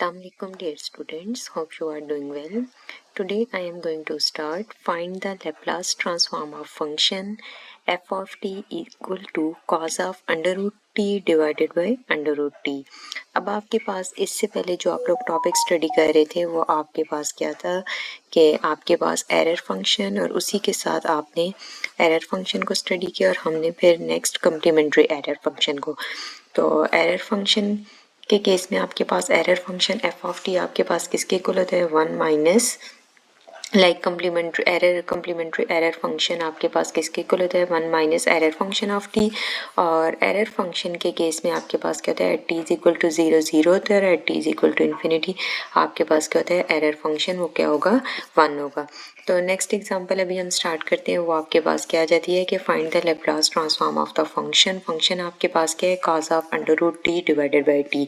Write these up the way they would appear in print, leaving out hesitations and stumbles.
Assalamualaikum dear students, hope you are doing well. Today I am going to start find the Laplace transform of function f of t equal to cos of under root t divided by under root t. अब आपके पास इससे पहले जो आप लोग topic study कर रहे थे वो आपके पास क्या था कि आपके पास एरर फंक्शन और उसी के साथ आपने एरर फंक्शन को स्टडी किया और हमने फिर नेक्स्ट कम्प्लीमेंट्री एरर फंक्शन को। तो एरर फंक्शन के केस में आपके पास error function F of T आपके पास किसके इक्वल होता है 1 माइनस कम्प्लीमेंट्री एरर फंक्शन आपके पास किसके इक्वल होता है 1 minus error function of t. और एरर फंक्शन के केस में आपके पास क्या होता है at T is equal to 0 0 होता है और at T is equal to infinity आपके पास क्या होता है एरर फंक्शन वो क्या होगा 1 होगा। तो नेक्स्ट एग्जांपल अभी हम स्टार्ट करते हैं। वो आपके पास क्या आ जाती है कि find the Laplace transform of the function आपके पास क्या है cos of under root t divided by t.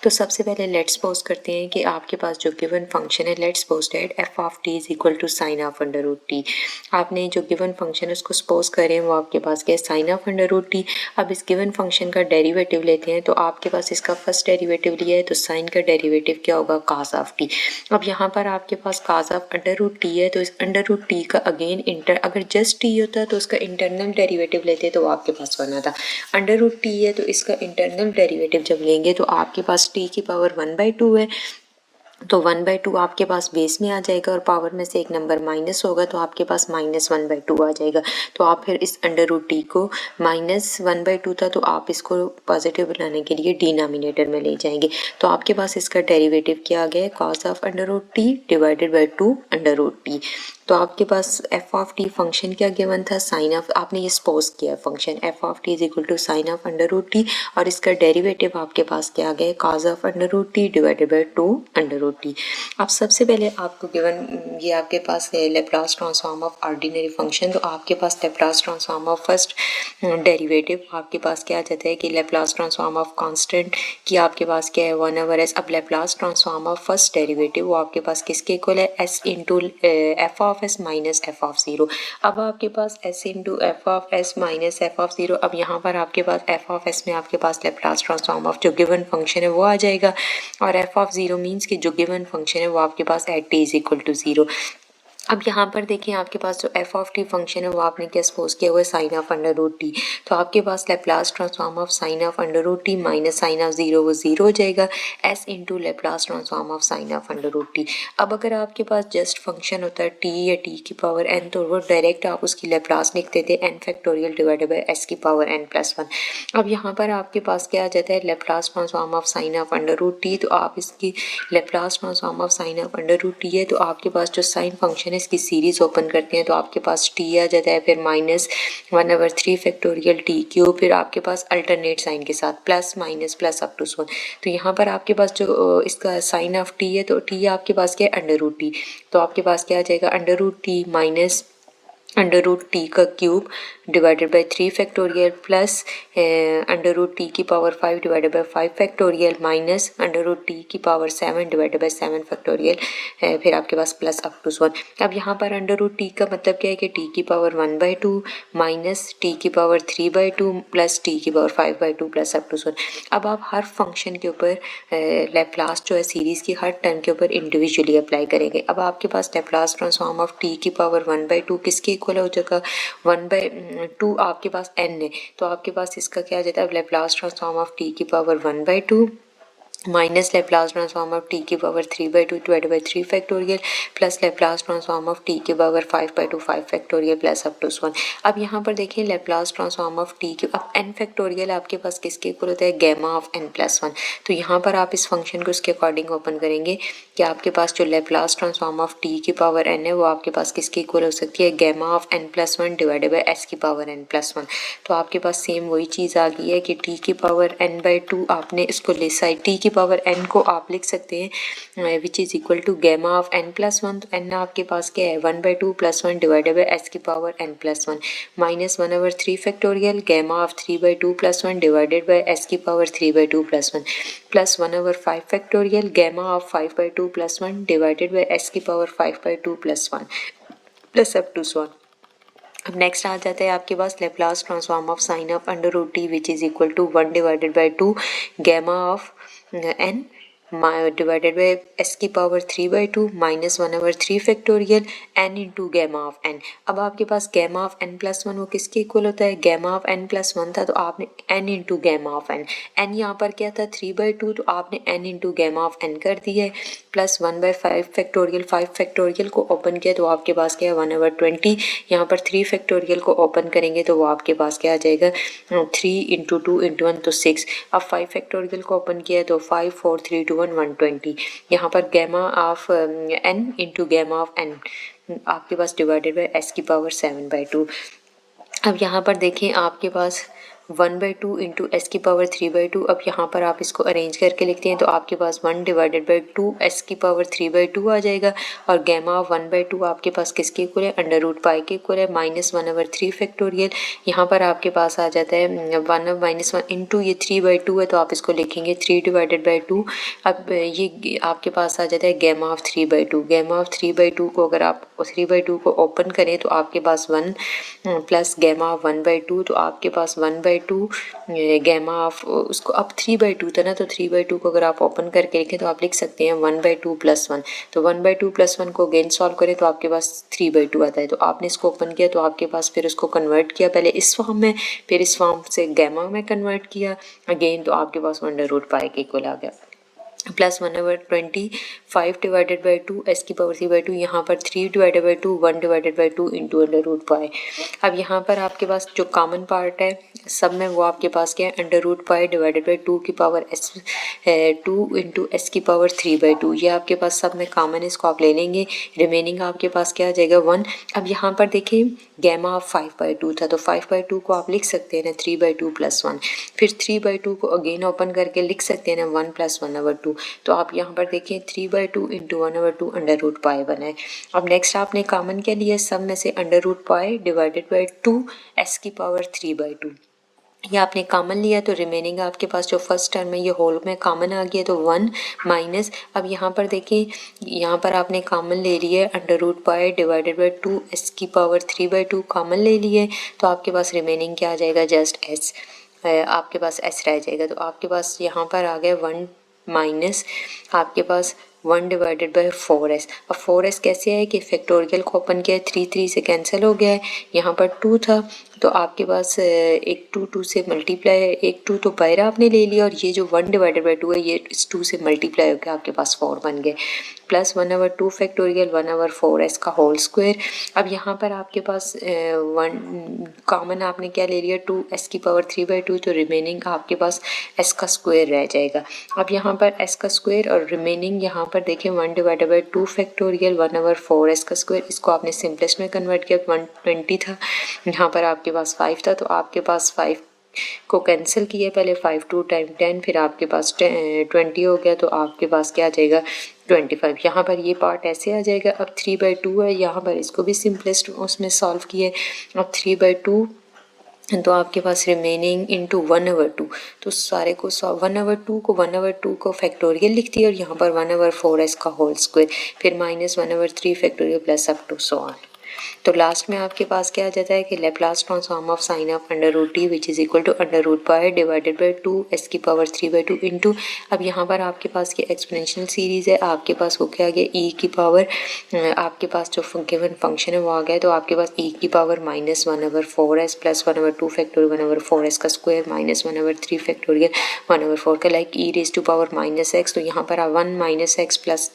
तो सबसे पहले लेट्स सपोज करते हैं कि आपके पास जो गिवन फंक्शन है let's suppose that f of t is equal to sine of under root t. आपने जो गिवन फंक्शन है उसको सपोज करें वो आपके पास क्या है sine of under root T. अब इस गिवन फंक्शन का डेरिवेटिव लेते हैं तो आपके पास इसका फर्स्ट डेरिवेटिव लिया है तो साइन का डेरिवेटिव क्या होगा cos ऑफ टी। अब यहाँ पर आपके पास cos of under root t है तो इस अंडर रूट टी का अगेन अगर जस्ट टी होता तो उसका इंटरनल डेरिवेटिव लेते तो आपके पास बना था। अंडर रूट टी है तो इसका इंटरनल डेरिवेटिव जब लेंगे तो आपके पास टी की पावर 1/2 है तो 1/2 आपके पास बेस में आ जाएगा और पावर में से एक नंबर माइनस होगा तो आपके पास -1/2 आ जाएगा। तो आप फिर इस अंडर रूट टी को -1/2 था तो आप इसको पॉजिटिव बनाने के लिए डिनोमिनेटर में ले जाएंगे। तो आपके पास इसका डेरिवेटिव क्या आ गया है cos of under root t divided by 2 under root T. तो आपके पास एफ ऑफ टी फंक्शन क्या गिवन था साइन ऑफ आपने ये सपोज किया function F of t is equal to sine of under root t और इसका डेरिवेटिव आपके पास क्या आ गया cos of under root t divided by 2 under root T. अब सबसे पहले आपको गिवन ये आपके पास है Laplace transform of ordinary function. तो आपके पास Laplace transform of first derivative आपके पास क्या आ जाता है कि लेप्लास ट्रांसफॉर्म ऑफ कांस्टेंट की आपके पास क्या है 1/s। अब Laplace transform of first derivative वो आपके पास किसके इक्वल है s into F of S minus F of 0। अब आपके पास s into F of S minus F of 0। अब यहाँ पर आपके पास एफ ऑफ एस में आपके पास लेप्लास ट्रांसफॉर्म ऑफ जो गिवन फंक्शन है वो आ जाएगा और एफ ऑफ 0 मीन्स कि जो गिवन फंक्शन है वो आपके पास at T is equal to 0। अब यहाँ पर देखिए आपके पास जो एफ ऑफ टी फंक्शन है वो आपने क्या सपोज किया हुआ है sine of under root T. तो आपके पास Laplace transform of sine of under root T minus sine of 0 वो 0 हो जाएगा S into Laplace transform of sine of under root T. अब अगर आपके पास जस्ट फंक्शन होता है टी या टी की पावर एन तो वो डायरेक्ट आप उसकी लेप्लास लिखते थे n factorial divided by S की पावर एन प्लस 1। अब यहाँ पर आपके पास क्या आ जाता है Laplace transform of sine of under root T. तो आप इसकी Laplace transform of sine of under root t है तो आपके पास जो साइन फंक्शन इसकी सीरीज ओपन करते हैं तो आपके पास टी आ जाता है फिर -1/3 फैक्टोरियल टी क्यूब फिर आपके पास अल्टरनेट साइन के साथ plus minus plus up to 1। तो यहाँ पर आपके पास जो इसका साइन ऑफ टी है तो टी आपके पास क्या है अंडर रूट टी। तो आपके पास क्या आ जाएगा under root T minus under root T का cube divided by 3 factorial plus under root T की power 5 divided by 5 factorial minus under root T की पावर 7 डिवाइडेड बाई 7 फैक्टोरियल फिर आपके पास प्लस अप टू 1। अब यहाँ पर अंडर रूट टी का मतलब क्या है कि टी की पावर 1/2 माइनस टी की पावर 3/2 प्लस टी की पावर 5/2 प्लस अप टू 1। अब आप हर फंक्शन के ऊपर लेप्लास जो है सीरीज़ की हर टर्म के ऊपर इंडिविजुअली अप्लाई करेंगे। अब आपके पास लेप्लास ट्रांसफॉर्म ऑफ टी की पावर 1/2 किसके इक्वल हो जाएगा 1/2 आपके पास n है तो आपके पास इसका क्या आ जाता है लेप्लास ट्रांसफॉर्म ऑफ टी की power 1/2 minus Laplace transform of T की power 3/2 divided by 3 factorial plus Laplace transform of T की power 5/2 5 factorial plus up to 1। अब यहाँ पर देखिए लेप्लास ट्रांसफॉर्म ऑफ टी की अब n फैक्टोरियल आपके पास किसके इक्वल होता है गैमा ऑफ n प्लस 1। तो यहाँ पर आप इस फंक्शन को इसके अकॉर्डिंग ओपन करेंगे कि आपके पास जो लेप्लास ट्रांसफॉर्म ऑफ टी की पावर n है वो आपके पास किसके इक्वल हो सकती है gamma of n plus 1 divided by s की पावर n प्लस 1। तो आपके पास सेम वही चीज़ आ गई है कि टी की पावर n/2 आपने इसको ले साइड टी की पावर n को आप लिख सकते हैं which is equal to gamma of n plus 1। तो n आपके पास क्या है 1/2 प्लस 1 डिवाइडेड बाई s की power n plus 1 minus 1/3 factorial gamma of 3/2 plus 1 divided by s की power 3/2 plus 1 plus 1/5 factorial gamma of 5/2 plus 1 divided by s की power 5/2 plus 1 plus up to 1। अब next आ जाता है आपके पास Laplace transform of sine of under root T which is equal to 1 divided by 2 gamma of n divided by S की power 3/2 minus 1/3 factorial n into gamma of n। अब आपके पास gamma of n plus one वो किसके equal होता है, gamma of n plus one था तो आपने n into gamma of n, n यहाँ पर क्या था 3/2 तो आपने n into gamma of n कर दिया है, प्लस 1/5 फैक्टोरियल, 5 फैक्टोरियल को ओपन किया तो आपके पास क्या है 1/20। यहाँ पर 3 फैक्टोरियल को ओपन करेंगे तो वो आपके पास क्या आ जाएगा 3 इंटू 2 इंटू 1 तो 6। अब 5 फैक्टोरियल को ओपन किया तो 5 4 3 2 1 120। यहाँ पर gamma of n into gamma of n आपके पास डिवाइडेड बाई s की पावर 7/2। अब यहाँ पर देखें आपके पास 1/2 इंटू एस की पावर 3/2। अब यहाँ पर आप इसको अरेंज करके लिखते हैं तो आपके पास 1 डिवाइडेड बाई 2 एस की पावर 3/2 आ जाएगा और गैमा ऑफ 1/2 आपके पास किसके इक्वल है, अंडर रूट पाई के इक्वल है, माइनस 1/3 फैक्टोरियल। यहाँ पर आपके पास आ जाता है 1 इंटू ये 3/2 है तो आप इसको लिखेंगे 3 डिवाइडेड बाई 2। अब ये आपके पास आ जाता है गैमा ऑफ 3/2। गैमा ऑफ 3/2 को अगर आप 3/2 को ओपन करें तो आपके पास 1 प्लस गैमा ऑफ 1/2 तो आपके पास 1/2 गैमा ऑफ उसको अब 3/2 था ना तो 3/2 को अगर आप ओपन करके लिखें तो आप लिख सकते हैं 1/2 प्लस 1। तो 1/2 प्लस 1 को अगेन सॉल्व करें तो आपके पास 3/2 आता है। तो आपने इसको ओपन किया तो आपके पास फिर उसको कन्वर्ट किया पहले इस फॉर्म में, फिर इस फॉर्म से गैमा में कन्वर्ट किया अगेन तो आपके पास अंडर रूट पाई के इक्वल आ गया, प्लस 1/20 5 डिवाइडेड बाई 2 एस की पावर 3/2। यहाँ पर 3 divided by 2 1 divided by 2 into under root pi. अब यहाँ पर आपके पास जो कॉमन पार्ट है सब में वो आपके पास क्या है under root pi divided by 2 की पावर s 2 इंटू एस की पावर 3/2। ये आपके पास सब में कॉमन है, इसको आप ले लेंगे, रिमेनिंग आपके पास क्या आ जाएगा 1। अब यहाँ पर देखिए गैमा ऑफ 5/2 था तो 5/2 को आप लिख सकते हैं ना 3/2 प्लस 1, फिर 3/2 को अगेन ओपन करके लिख सकते हैं ना 1 प्लस 1/2। तो आप यहाँ पर देखिए 3/2 इंटू 1/2 अंडर रूट पाई बना है। अब नेक्स्ट आपने कॉमन क्या लिया, सब में से under root pi divided by 2 s की पावर 3/2 ये आपने कॉमन लिया तो रिमेनिंग आपके पास जो फर्स्ट टर्म है ये होल में कॉमन आ गया तो 1 माइनस। अब यहाँ पर देखिए यहाँ पर आपने कॉमन ले लिया है under root pi divided by 2 s की पावर 3/2 कॉमन ले लिए तो आपके पास रिमेनिंग क्या आ जाएगा जस्ट एस, आपके पास एस रह जाएगा। तो आपके पास यहाँ पर आ गया 1 माइनस आपके पास 1 डिवाइडेड बाई 4s। अब 4s कैसे है कि फैक्टोरियल को ओपन किया है 3 3 से कैंसिल हो गया है, यहाँ पर 2 था तो आपके पास एक 2 2 से मल्टीप्लाई है, एक 2 तो बाहर आपने ले लिया और ये जो 1 डिवाइडेड बाई 2 है ये इस 2 से मल्टीप्लाई होकर आपके पास 4 बन गए, प्लस 1/2 फैक्टोरियल 1/4s का होल स्क्वायर। अब यहाँ पर आपके पास 1 कॉमन आपने क्या ले लिया 2s की पावर 3/2 तो रिमेनिंग आपके पास s का स्क्वायर रह जाएगा। अब यहाँ पर s का स्क्वायर और रिमेनिंग यहाँ पर देखें 1 डिवाइडेड बाई 2 फैक्टोरियल 1/4s का स्क्वायर, इसको आपने सिंपलेस्ट में कन्वर्ट किया 120 था, यहाँ पर आपके पास 5 था तो आपके पास 5 को कैंसिल किया पहले 5 2 टाइम 10 फिर आपके पास 20 हो गया तो आपके पास क्या आ जाएगा 25। यहाँ पर ये पार्ट ऐसे आ जाएगा। अब 3/2 है यहाँ पर इसको भी सिंपलेस्ट उसमें सॉल्व किए, अब 3/2 तो आपके पास रिमेनिंग इंटू 1/2 तो सारे को 1/2 को फैक्टोरियल लिख दिया और यहाँ पर 1/4s का होल स्क्वायर फिर minus 1/3 factorial plus up to so on. तो लास्ट में आपके पास क्या आ जाता है कि Laplace transform of sine of under root T which is equal to under root pi divided by 2 s की पावर 3/2 इंटू, अब यहाँ पर आपके पास ये एक्सपोनेंशियल सीरीज है, आपके पास वो क्या आ गया ई की पावर, आपके पास जो गिवन फंक्शन है वो आ गया तो आपके पास ई की power minus 1/4s plus 1/2 factorial 1/4s का स्क्वायर माइनस 1/3 फैक्टोरियल 1/4 का like e raise to power minus x. तो यहाँ पर 1 minus x plus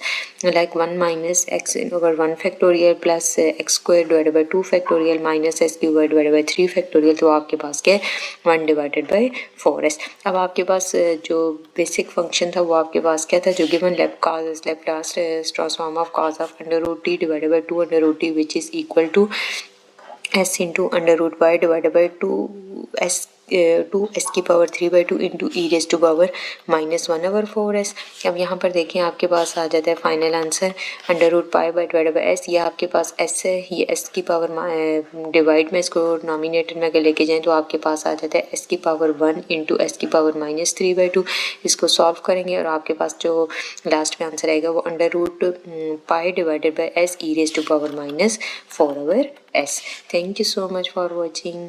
like 1 minus x over 1 factorial plus x square divided by 2 factorial minus s cube divided by 3 factorial तो आपके पास क्या है 1 डिवाइडेड बाई 4s। अब आपके पास जो बेसिक फंक्शन था वो आपके पास क्या था, जो given Laplace transform of cos of under root t divided by 2 under root T which is equal to s into under root pi divided by 2s की power 3/2 into e raise to power minus 1/4s। अब यहाँ पर देखें आपके पास आ जाता है final answer under root pi by divided by s, ये आपके पास s है, ये s की पावर डिवाइड में इसको नॉमिनेटर में अगर लेके जाएं तो आपके पास आ जाता है s की पावर 1 इंटू एस की पावर माइनस 3/2। इसको सॉल्व करेंगे और आपके पास जो लास्ट में आंसर आएगा वो under root pi divided by s e raise to power minus 4/s। Thank you so much for watching.